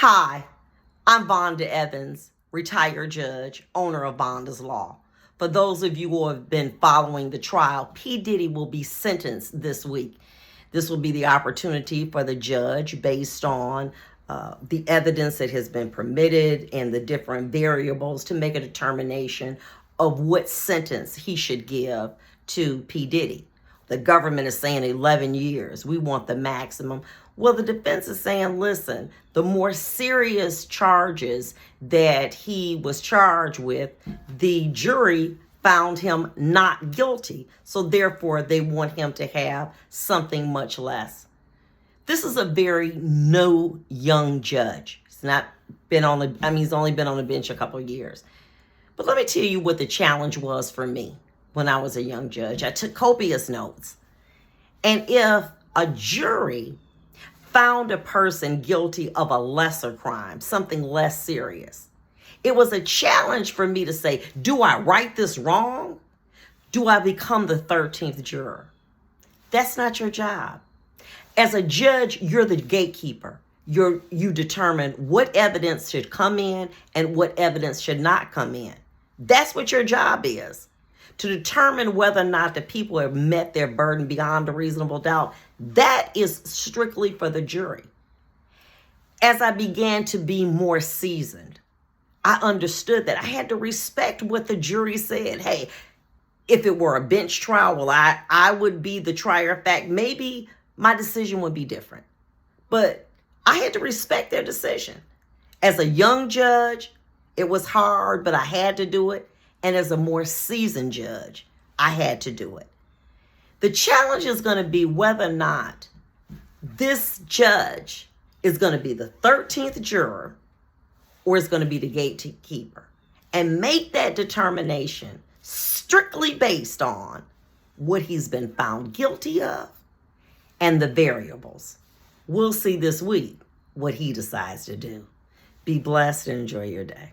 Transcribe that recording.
Hi, I'm Vonda Evans, retired judge, owner of Vonda's Law. For those of you who have been following the trial, P. will be sentenced this week. This will be the opportunity for the judge, based on the evidence that has been permitted and the different variables, to make a determination of what sentence he should give to P. Diddy. The government is saying 11 years. We want the maximum. Well, the defense is saying, listen, the more serious charges that he was charged with, the jury found him not guilty. So therefore, they want him to have something much less. This is a very young judge. He's not been on the, he's only been on the bench a couple of years. But let me tell you what the challenge was for me when I was a young judge. I took copious notes. And if a jury found a person guilty of a lesser crime, something less serious, it was a challenge for me to say, do I right this wrong? Do I become the 13th juror? That's not your job. As a judge, you're the gatekeeper. You determine what evidence should come in and what evidence should not come in. That's what your job is. To determine whether or not the people have met their burden beyond a reasonable doubt, that is strictly for the jury. As I began to be more seasoned, I understood that I had to respect what the jury said. Hey, if it were a bench trial, well, I would be the trier of fact. Maybe my decision would be different. But I had to respect their decision. As a young judge, it was hard, but I had to do it. And as a more seasoned judge, I had to do it. The challenge is going to be whether or not this judge is going to be the 13th juror or is going to be the gatekeeper, and make that determination strictly based on what he's been found guilty of and the variables. We'll see this week what he decides to do. Be blessed and enjoy your day.